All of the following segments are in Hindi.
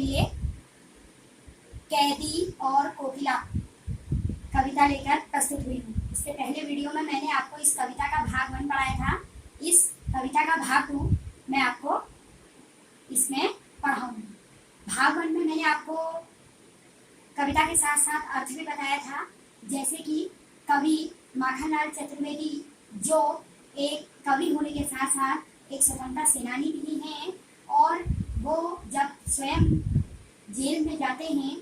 लिए कैदी और कोकिला कविता लेकर प्रस्तुत हुई हूँ। इससे पहले वीडियो में मैंने आपको इस कविता का भाग 1 पढ़ाया था। इस कविता का भाग 2 मैं आपको इसमें पढ़ाऊंगी। भाग 1 में मैंने आपको कविता के साथ साथ अर्थ भी बताया था, जैसे कि कवि माखनलाल चतुर्वेदी जो एक कवि होने के साथ साथ एक स्वतंत्रता सेनानी भी हैं, और वो जब स्वयं जेल में जाते हैं,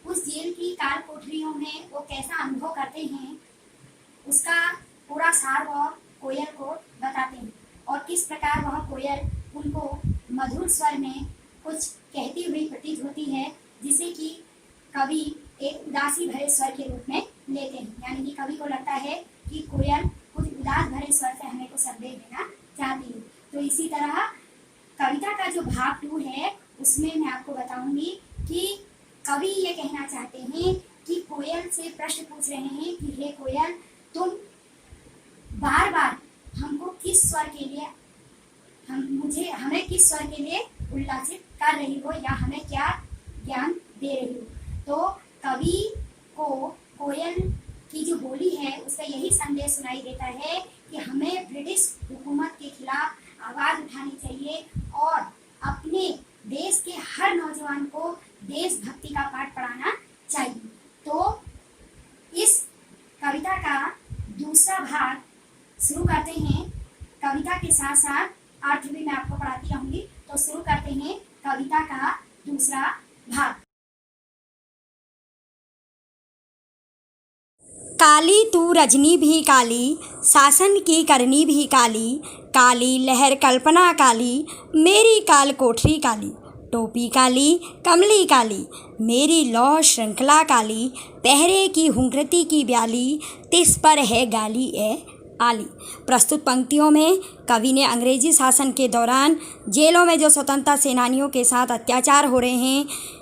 उस जेल की काल कोठरियों में वो कैसा अनुभव करते हैं, उसका पूरा सार वह कोयल को बताते हैं, और किस प्रकार वह कोयल उनको मधुर स्वर में कुछ कहती हुई प्रतीत होती है, जिसे कि कवि एक उदासी भरे स्वर के रूप में लेते हैं। यानी कि कवि को लगता है कि कोयल कुछ उदास भरे स्वर से हमें को संदेश देना चाहती है। तो इसी तरह कविता का जो भाग 2 है, उसमें मैं आपको बताऊंगी कि कवि ये कहना चाहते हैं कि कोयल से प्रश्न पूछ रहे हैं कि हे कोयल, तुम बार बार हमको किस स्वर के लिए हमें किस स्वर के लिए उल्लासित कर रही हो, या हमें क्या ज्ञान दे रही हो। तो कवि को कोयल की जो बोली है उसका यही संदेश सुनाई देता है कि हमें ब्रिटिश हुकूमत के खिलाफ आवाज उठानी चाहिए और अपने देश के हर नौजवान को देशभक्ति का पाठ पढ़ाना चाहिए। तो इस कविता का दूसरा भाग शुरू करते हैं। कविता के साथ साथ अर्थ भी मैं आपको पढ़ाती रहूंगी। तो शुरू करते हैं कविता का दूसरा भाग। काली तू रजनी भी काली, शासन की करनी भी काली, काली लहर कल्पना काली, मेरी काल कोठरी काली, टोपी काली कमली काली, मेरी लौह श्रृंखला काली, पहरे की हुंकृति की ब्याली, तिस पर है गाली ए आली। प्रस्तुत पंक्तियों में कवि ने अंग्रेजी शासन के दौरान जेलों में जो स्वतंत्रता सेनानियों के साथ अत्याचार हो रहे हैं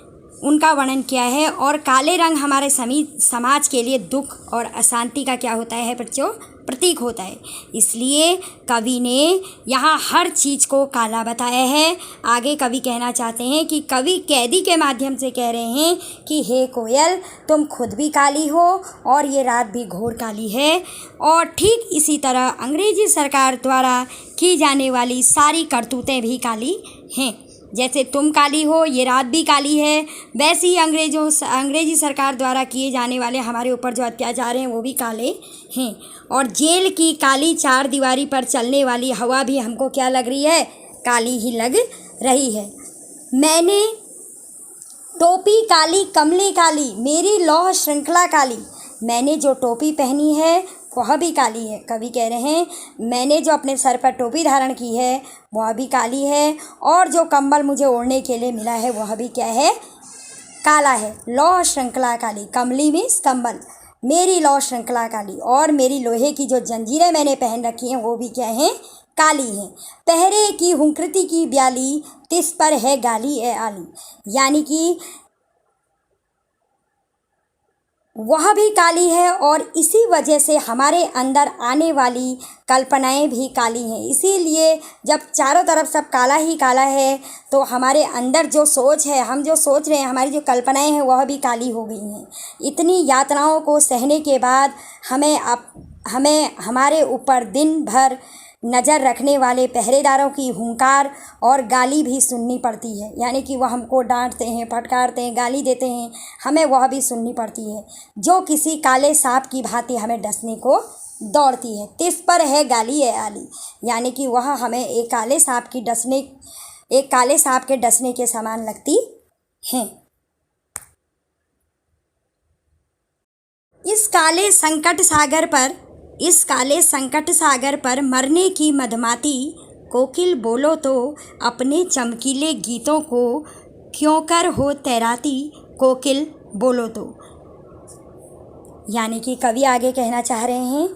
उनका वर्णन किया है, और काले रंग हमारे समाज के लिए दुख और अशांति का क्या होता है बच्चों, प्रतीक होता है। इसलिए कवि ने यहाँ हर चीज़ को काला बताया है। आगे कवि कहना चाहते हैं कि कवि कैदी के माध्यम से कह रहे हैं कि हे कोयल, तुम खुद भी काली हो और ये रात भी घोर काली है। और ठीक इसी तरह अंग्रेजी सरकार द्वारा की जाने वाली सारी करतूतें भी काली हैं। जैसे तुम काली हो, ये रात भी काली है, वैसे ही अंग्रेजी सरकार द्वारा किए जाने वाले हमारे ऊपर जो अत्याचार हैं वो भी काले हैं। और जेल की काली चार दीवारी पर चलने वाली हवा भी हमको क्या लग रही है, काली ही लग रही है। मैंने टोपी काली कमली काली, मेरी लौह श्रृंखला काली, मैंने जो टोपी पहनी है वह भी काली है। कवि कह रहे हैं मैंने जो अपने सर पर टोपी धारण की है वह भी काली है, और जो कंबल मुझे ओढ़ने के लिए मिला है वह भी क्या है, काला है। लौह श्रृंखला काली, कमली मीन्स कंबल, मेरी लौह श्रृंखला काली, और मेरी लोहे की जो जंजीरें मैंने पहन रखी हैं वो भी क्या हैं, काली हैं। पहरे की हुंकृति की ब्याली, तिस पर है गाली ए आली, यानी कि वह भी काली है, और इसी वजह से हमारे अंदर आने वाली कल्पनाएं भी काली हैं। इसीलिए जब चारों तरफ सब काला ही काला है तो हमारे अंदर जो सोच है, हम जो सोच रहे हैं, हमारी जो कल्पनाएं हैं वह भी काली हो गई हैं। इतनी यातनाओं को सहने के बाद हमें हमारे ऊपर दिन भर नज़र रखने वाले पहरेदारों की हुंकार और गाली भी सुननी पड़ती है। यानी कि वह हमको डांटते हैं, फटकारते हैं, गाली देते हैं, हमें वह भी सुननी पड़ती है, जो किसी काले सांप की भांति हमें डसने को दौड़ती है। तिस पर है गाली ए आली, यानी कि वह हमें एक काले सांप के डसने के समान लगती हैं। इस काले संकट सागर पर मरने की मधमाती, कोकिल बोलो तो अपने चमकीले गीतों को, क्यों कर हो तैराती, कोकिल बोलो तो। यानी कि कवि आगे कहना चाह रहे हैं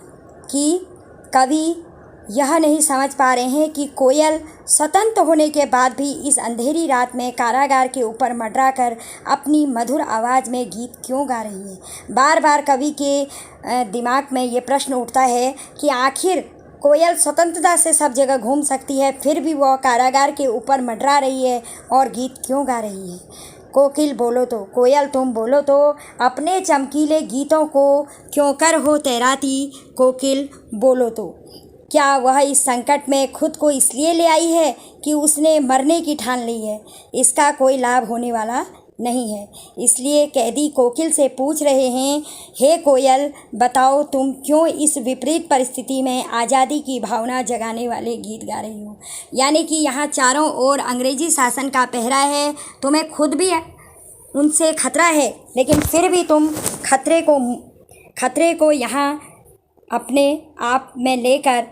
कि कवि यह नहीं समझ पा रहे हैं कि कोयल स्वतंत्र होने के बाद भी इस अंधेरी रात में कारागार के ऊपर मंडरा कर अपनी मधुर आवाज़ में गीत क्यों गा रही है। बार बार कवि के दिमाग में ये प्रश्न उठता है कि आखिर कोयल स्वतंत्रता से सब जगह घूम सकती है, फिर भी वह कारागार के ऊपर मंडरा रही है और गीत क्यों गा रही है? कोकिल बोलो तो, कोयल तुम बोलो तो, अपने चमकीले गीतों को क्यों कर हो तैराती? कोकिल बोलो तो, क्या वह इस संकट में खुद को इसलिए ले आई है कि उसने मरने की ठान ली है? इसका कोई लाभ होने वाला नहीं है। इसलिए कैदी कोकिल से पूछ रहे हैं, हे कोयल, बताओ तुम क्यों इस विपरीत परिस्थिति में आज़ादी की भावना जगाने वाले गीत गा रही हो? यानी कि यहाँ चारों ओर अंग्रेजी शासन का पहरा है, तुम्हें खुद भी उनसे खतरा है, लेकिन फिर भी तुम खतरे को यहाँ अपने आप में लेकर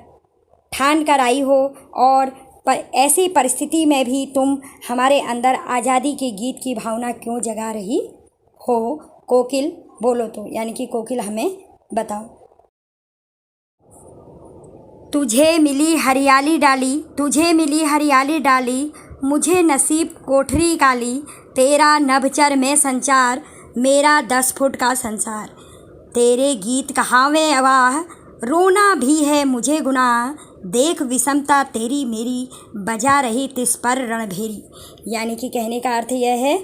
ठान कर आई हो, और ऐसी परिस्थिति में भी तुम हमारे अंदर आज़ादी के गीत की भावना क्यों जगा रही हो? कोकिल बोलो तो, यानी कि कोकिल हमें बताओ। तुझे मिली हरियाली डाली, तुझे मिली हरियाली डाली, मुझे नसीब कोठरी काली, तेरा नभचर में संचार, मेरा 10 फुट का संसार। तेरे गीत कहावे अवाह, रोना भी है मुझे गुनाह, देख विषमता तेरी मेरी, बजा रही तिस पर रणभेरी। यानी कि कहने का अर्थ यह है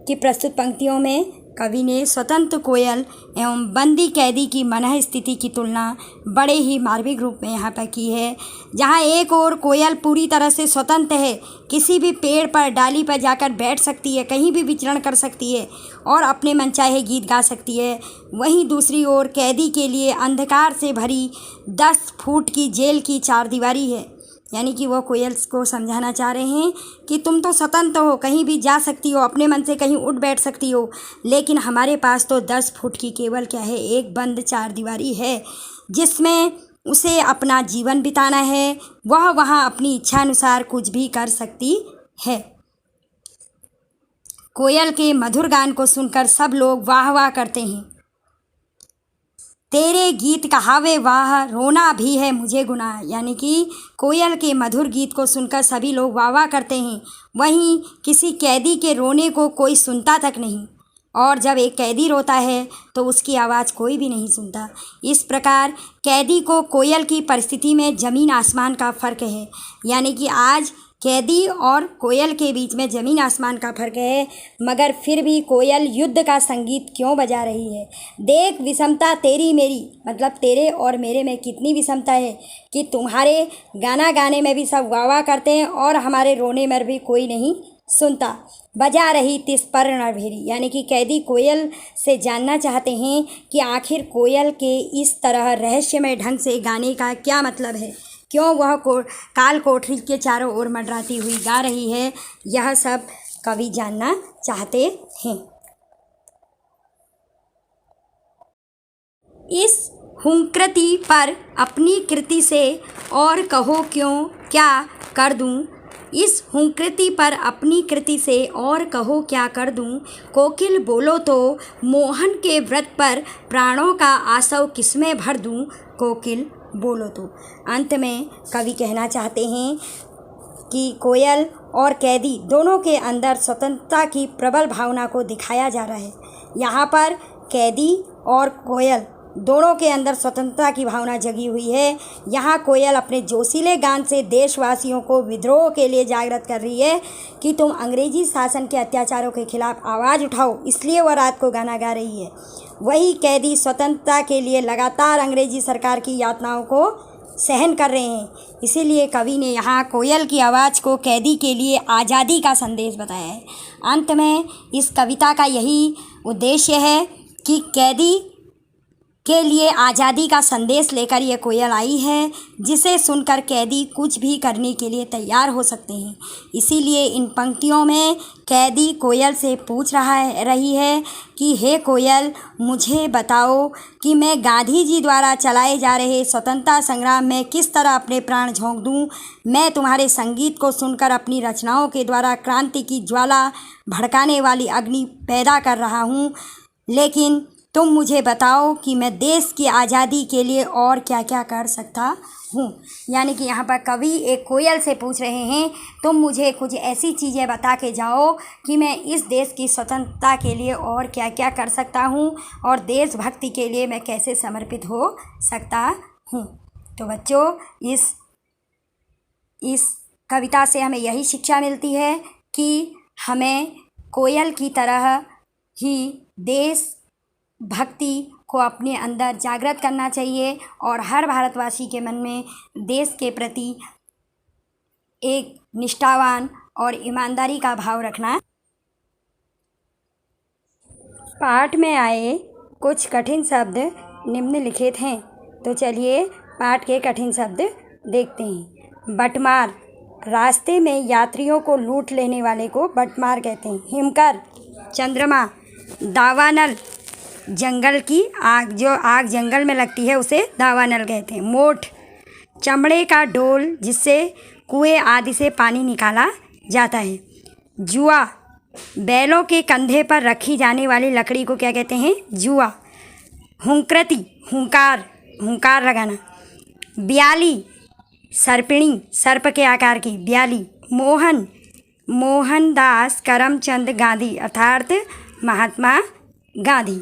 कि प्रस्तुत पंक्तियों में कवि ने स्वतंत्र कोयल एवं बंदी कैदी की मनः स्थिति की तुलना बड़े ही मार्मिक रूप में यहाँ पर की है। जहाँ एक ओर कोयल पूरी तरह से स्वतंत्र है, किसी भी पेड़ पर डाली पर जाकर बैठ सकती है, कहीं भी विचरण कर सकती है और अपने मनचाहे गीत गा सकती है, वहीं दूसरी ओर कैदी के लिए अंधकार से भरी 10 फुट की जेल की चारदीवारी है। यानी कि वो कोयल को समझाना चाह रहे हैं कि तुम तो स्वतंत्र हो, कहीं भी जा सकती हो, अपने मन से कहीं उठ बैठ सकती हो, लेकिन हमारे पास तो 10 फुट की केवल क्या है, एक बंद चारदीवारी है, जिसमें उसे अपना जीवन बिताना है। वह वहाँ अपनी इच्छानुसार कुछ भी कर सकती है। कोयल के मधुर गान को सुनकर सब लोग वाह वाह करते हैं। तेरे गीत कहावे वाह, रोना भी है मुझे गुनाह। यानी कि कोयल के मधुर गीत को सुनकर सभी लोग वाह वाह करते हैं, वहीं किसी कैदी के रोने को कोई सुनता तक नहीं, और जब एक कैदी रोता है तो उसकी आवाज़ कोई भी नहीं सुनता। इस प्रकार कैदी को कोयल की परिस्थिति में ज़मीन आसमान का फ़र्क है। यानी कि आज कैदी और कोयल के बीच में ज़मीन आसमान का फ़र्क है, मगर फिर भी कोयल युद्ध का संगीत क्यों बजा रही है? देख विषमता तेरी मेरी, मतलब तेरे और मेरे में कितनी विषमता है कि तुम्हारे गाना गाने में भी सब वाह वाह करते हैं और हमारे रोने में भी कोई नहीं सुनता। बजा रही तिस पर रणभेरी। यानी कि कैदी कोयल से जानना चाहते हैं कि आखिर कोयल के इस तरह रहस्यमय ढंग से गाने का क्या मतलब है, क्यों वह काल कोठरी के चारों ओर मंडराती हुई गा रही है, यह सब कवि जानना चाहते हैं। इस हुंकृति पर अपनी कृति से और कहो क्यों क्या कर दूं, इस हुंकृति पर अपनी कृति से और कहो क्या कर दूं, कोकिल बोलो तो, मोहन के व्रत पर प्राणों का आसव किसमें भर दूं, कोकिल बोलो तो। अंत में कवि कहना चाहते हैं कि कोयल और कैदी दोनों के अंदर स्वतंत्रता की प्रबल भावना को दिखाया जा रहा है। यहाँ पर कैदी और कोयल दोनों के अंदर स्वतंत्रता की भावना जगी हुई है। यहाँ कोयल अपने जोशीले गान से देशवासियों को विद्रोह के लिए जागृत कर रही है कि तुम अंग्रेजी शासन के अत्याचारों के खिलाफ आवाज़ उठाओ, इसलिए वह रात को गाना गा रही है। वही कैदी स्वतंत्रता के लिए लगातार अंग्रेजी सरकार की यातनाओं को सहन कर रहे हैं। इसीलिए कवि ने यहाँ कोयल की आवाज़ को कैदी के लिए आज़ादी का संदेश बताया है। अंत में इस कविता का यही उद्देश्य है कि कैदी के लिए आज़ादी का संदेश लेकर ये कोयल आई है, जिसे सुनकर कैदी कुछ भी करने के लिए तैयार हो सकते हैं। इसीलिए इन पंक्तियों में कैदी कोयल से पूछ रही है कि हे कोयल, मुझे बताओ कि मैं गांधी जी द्वारा चलाए जा रहे स्वतंत्रता संग्राम में किस तरह अपने प्राण झोंक दूं। मैं तुम्हारे संगीत को सुनकर अपनी रचनाओं के द्वारा क्रांति की ज्वाला भड़काने वाली अग्नि पैदा कर रहा हूँ, लेकिन तुम मुझे बताओ कि मैं देश की आज़ादी के लिए और क्या क्या कर सकता हूँ। यानी कि यहाँ पर कवि एक कोयल से पूछ रहे हैं, तुम मुझे कुछ ऐसी चीज़ें बता के जाओ कि मैं इस देश की स्वतंत्रता के लिए और क्या क्या कर सकता हूँ और देशभक्ति के लिए मैं कैसे समर्पित हो सकता हूँ। तो बच्चों इस कविता से हमें यही शिक्षा मिलती है कि हमें कोयल की तरह ही देश भक्ति को अपने अंदर जागृत करना चाहिए और हर भारतवासी के मन में देश के प्रति एक निष्ठावान और ईमानदारी का भाव रखना। पाठ में आए कुछ कठिन शब्द निम्नलिखित हैं, तो चलिए पाठ के कठिन शब्द देखते हैं। बटमार, रास्ते में यात्रियों को लूट लेने वाले को बटमार कहते हैं। हिमकर, चंद्रमा। दावानल, जंगल की आग, जो आग जंगल में लगती है उसे दावानल कहते हैं। मोठ, चमड़े का डोल जिससे कुएं आदि से पानी निकाला जाता है। जुआ, बैलों के कंधे पर रखी जाने वाली लकड़ी को क्या कहते हैं? जुआ। हुंकृति, हुंकार लगाना। ब्याली, सर्पिणी, सर्प के आकार की ब्याली। मोहन, मोहनदास करमचंद गांधी अर्थात महात्मा गांधी।